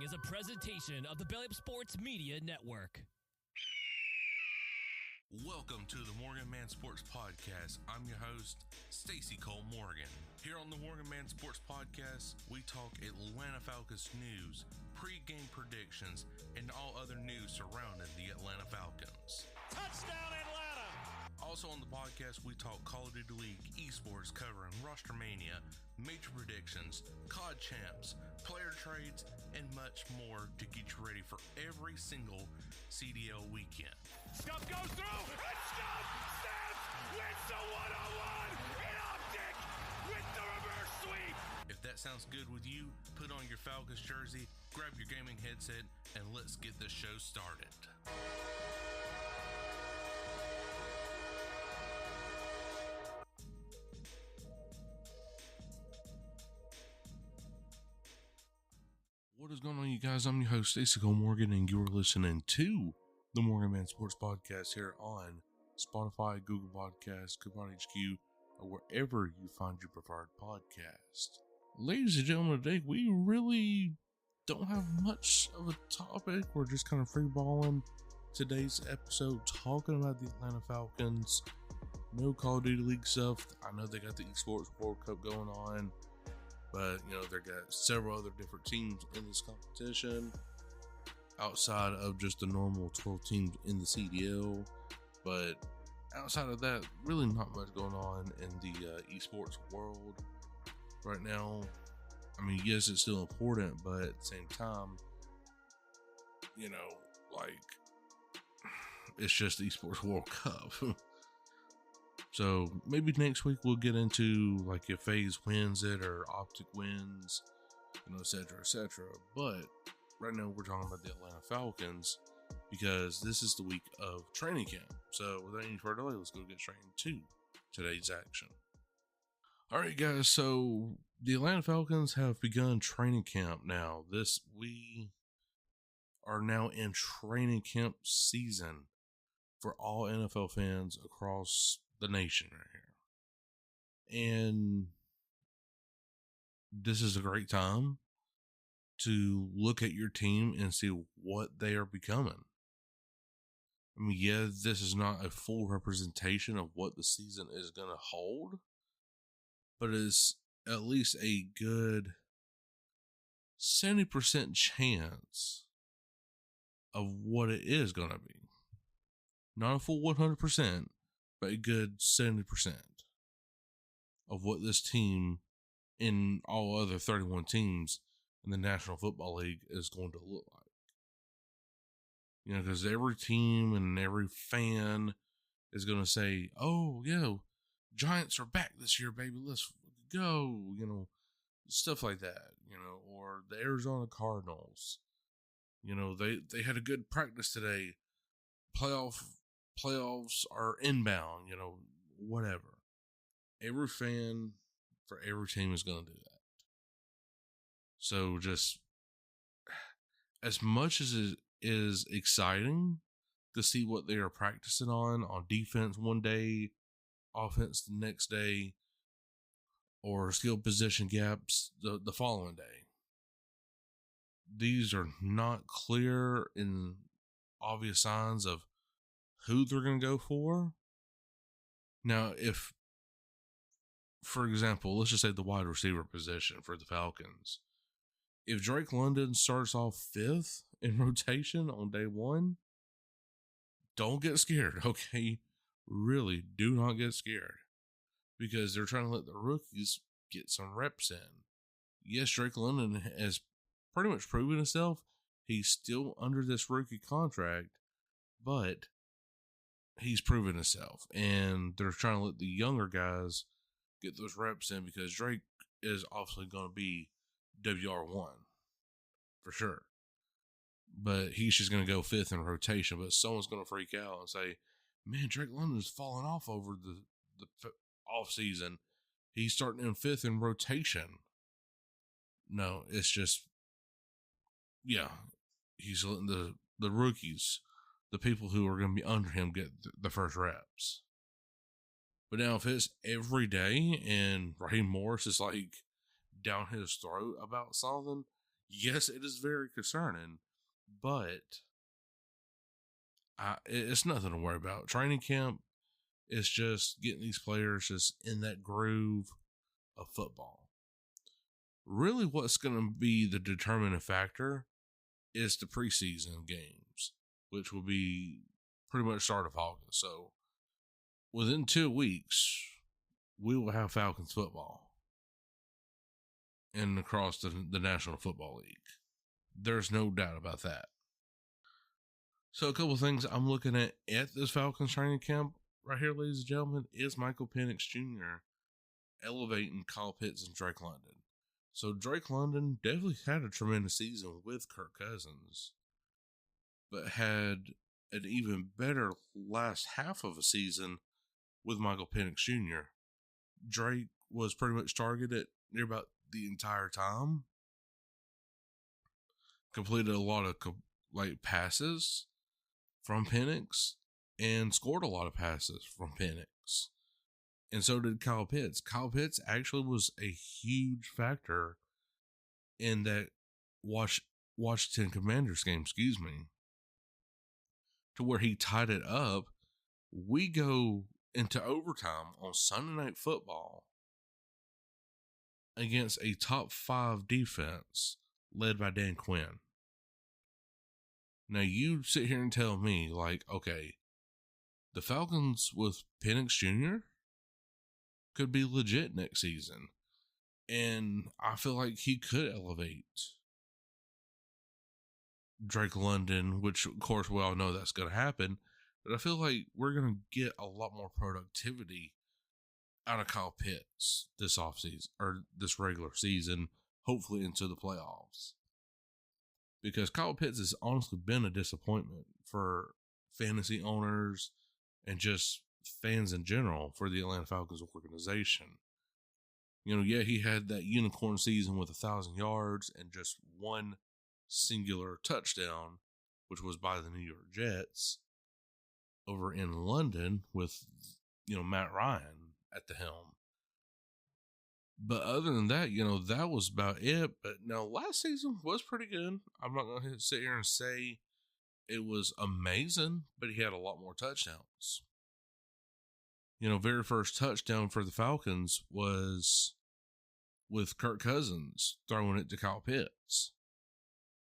is a presentation of the Belly Up Sports Media Network. Welcome to the Morgan Man Sports Podcast. I'm your host, Stacy Morgan. Here on the Morgan Man Sports Podcast, we talk Atlanta Falcons news, pre-game predictions, and all other news surrounding the Atlanta Falcons. Touchdown, Atlanta! Also on the podcast, we talk Call of Duty League, Esports, covering Roster Mania, major predictions, COD champs, player trades, and much more to get you ready for every single CDL weekend. Scuff goes through, and Scuff snaps, wins the one-on-one in optic with the reverse sweep. If that sounds good with you, put on your Falcons jersey, grab your gaming headset, and let's get this show started. What is going on, you guys? I'm your host, Stacy Morgan, and you're listening to the Morgan Man Sports Podcast here on Spotify, Google Podcasts, Coupon HQ, or wherever you find your preferred podcast. Ladies and gentlemen, today we really don't have much of a topic. We're just kind of freeballing today's episode, talking about the Atlanta Falcons. No Call of Duty League stuff. I know they got the Esports World Cup going on, but, you know, they've got several other different teams in this competition outside of just the normal 12 teams in the CDL. But outside of that, really not much going on in the esports world right now. I mean, yes, it's still important, but at the same time, you know, like, it's just the Esports World Cup. So maybe next week we'll get into like if FaZe wins it or Optic wins, you know, et cetera, But right now we're talking about the Atlanta Falcons because this is the week of training camp. So without any further delay, let's go get straight into today's action. All right, guys. So the Atlanta Falcons have begun training camp now. We are now in training camp season for all NFL fans across the nation right here. And this is a great time to look at your team and see what they are becoming. I mean, yeah, this is not a full representation of what the season is going to hold, but it's at least a good 70% chance of what it is going to be. Not a full 100%, but a good 70% of what this team and all other 31 teams in the National Football League is going to look like. You know, because every team and every fan is going to say, oh, yeah, Giants are back this year, baby. Let's go. You know, stuff like that, you know, or the Arizona Cardinals. You know, they had a good practice today. Playoffs are inbound, you know, whatever. Every fan for every team is going to do that. So just as much as it is exciting to see what they are practicing on defense one day, offense the next day, or skill position gaps the following day, these are not clear and obvious signs of who they're going to go for. Now, if, for example, let's just say the wide receiver position for the Falcons, if Drake London starts off 5th in rotation on day one, don't get scared, okay? Really, do not get scared, because they're trying to let the rookies get some reps in. Yes, Drake London has pretty much proven himself. He's still under this rookie contract, but he's proven himself, and they're trying to let the younger guys get those reps in because Drake is obviously going to be WR1 for sure. But he's just going to go 5th in rotation. But someone's going to freak out and say, man, Drake London's falling off over the off season. He's starting in 5th in rotation. No, it's just, yeah, he's letting the rookies, the people who are going to be under him, get the first reps. But now if it's every day and Raheem Morris is like down his throat about something, yes, it is very concerning, but it's nothing to worry about. Training camp is just getting these players just in that groove of football. Really, what's going to be the determining factor is the preseason games, which will be pretty much start of August. So within 2 weeks, we will have Falcons football and across the National Football League. There's no doubt about that. So a couple of things I'm looking at this Falcons training camp right here, ladies and gentlemen, is Michael Penix Jr. elevating Kyle Pitts and Drake London. So Drake London definitely had a tremendous season with Kirk Cousins, but had an even better last half of a season with Michael Penix Jr. Drake was pretty much targeted near about the entire time. Completed a lot of passes from Penix and scored a lot of passes from Penix. And so did Kyle Pitts. Kyle Pitts actually was a huge factor in that Washington Commanders game, to where he tied it up. We go into overtime on Sunday Night Football against a top 5 defense led by Dan Quinn. Now, you sit here and tell me, like, okay, the Falcons with Penix Jr. could be legit next season. And I feel like he could elevate Drake London, which, of course, we all know that's going to happen. But I feel like we're going to get a lot more productivity out of Kyle Pitts this offseason, or this regular season, hopefully into the playoffs. Because Kyle Pitts has honestly been a disappointment for fantasy owners and just fans in general for the Atlanta Falcons organization. You know, yeah, he had that unicorn season with 1,000 yards and just one singular touchdown, which was by the New York Jets over in London with, Matt Ryan at the helm. But other than that, that was about it. But no, last season was pretty good. I'm not going to sit here and say it was amazing, but he had a lot more touchdowns. Very first touchdown for the Falcons was with Kirk Cousins throwing it to Kyle Pitts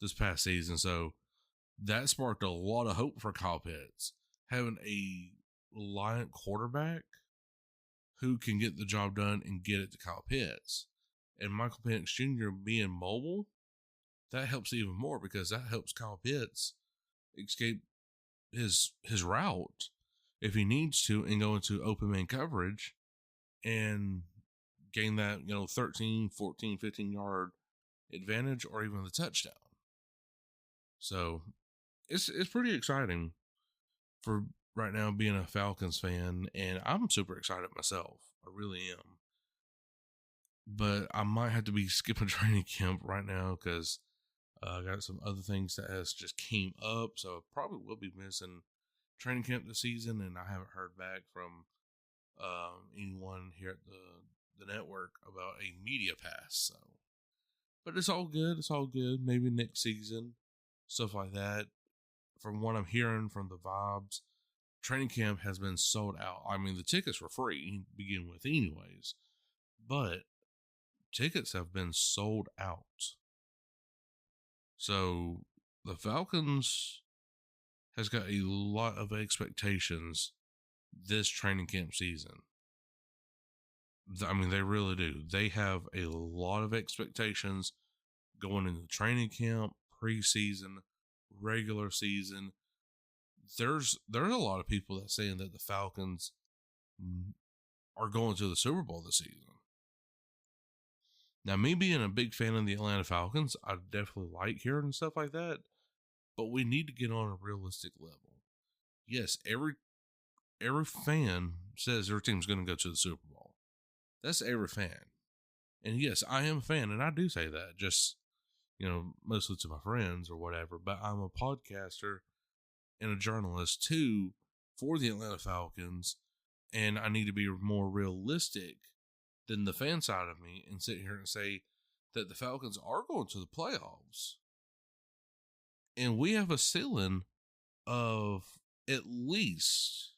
this past season. So that sparked a lot of hope for Kyle Pitts. Having a reliant quarterback who can get the job done and get it to Kyle Pitts. And Michael Penix Jr. being mobile, that helps even more because that helps Kyle Pitts escape his route if he needs to and go into open man coverage and gain that, 13, 14, 15 yard advantage or even the touchdown. So it's pretty exciting for right now being a Falcons fan, and I'm super excited myself. I really am. But I might have to be skipping training camp right now because I got some other things that has just came up, so I probably will be missing training camp this season, and I haven't heard back from anyone here at the network about a media pass. So, but it's all good. It's all good. Maybe next season, stuff like that. From what I'm hearing from the vibes, training camp has been sold out. I mean, the tickets were free to begin with anyways, but tickets have been sold out. So the Falcons has got a lot of expectations this training camp season. I mean, they really do. They have a lot of expectations going into training camp, preseason, regular season. There's a lot of people that saying that the Falcons are going to the Super Bowl this season. Now, me being a big fan of the Atlanta Falcons, I definitely like hearing stuff like that, but we need to get on a realistic level. Yes, every fan says their team's going to go to the Super Bowl. That's every fan. And yes, I am a fan, and I do say that just, mostly to my friends or whatever, but I'm a podcaster and a journalist too for the Atlanta Falcons, and I need to be more realistic than the fan side of me and sit here and say that the Falcons are going to the playoffs. And we have a ceiling of at least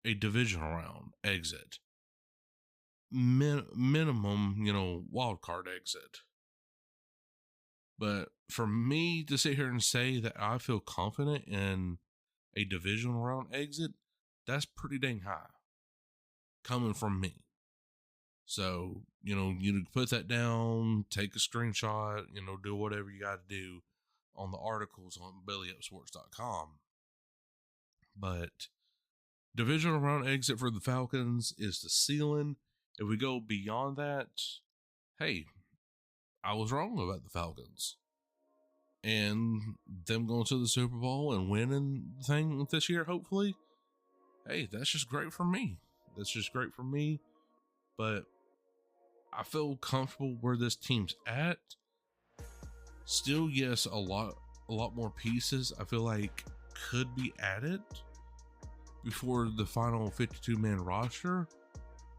a divisional round exit. Minimum, wild card exit. But for me to sit here and say that I feel confident in a divisional round exit, that's pretty dang high coming from me. So, you put that down, take a screenshot, do whatever you got to do on the articles on bellyupsports.com. But divisional round exit for the Falcons is the ceiling. If we go beyond that, hey, I was wrong about the Falcons. And them going to the Super Bowl and winning the thing this year, hopefully, hey, that's just great for me. But I feel comfortable where this team's at. Still, yes, a lot more pieces I feel like could be added before the final 52-man roster.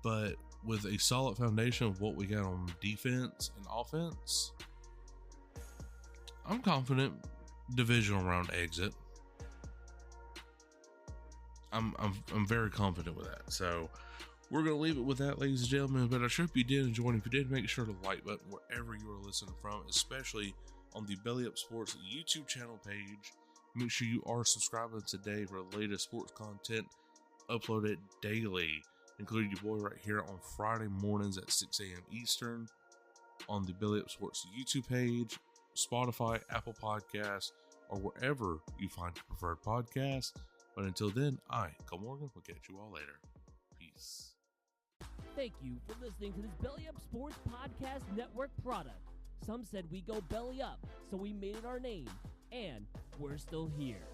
But with a solid foundation of what we got on defense and offense, I'm confident divisional round exit. I'm very confident with that. So we're going to leave it with that, ladies and gentlemen. But I sure hope you did enjoy. And if you did, make sure to like button wherever you are listening from, especially on the Belly Up Sports YouTube channel page. Make sure you are subscribing today for the latest sports content uploaded daily, including your boy right here on Friday mornings at 6 a.m. Eastern on the Belly Up Sports YouTube page, Spotify, Apple Podcasts, or wherever you find your preferred podcast. But until then, I, Cole Morgan, will catch you all later. Peace. Thank you for listening to this Belly Up Sports Podcast Network product. Some said we go belly up, so we made it our name, and we're still here.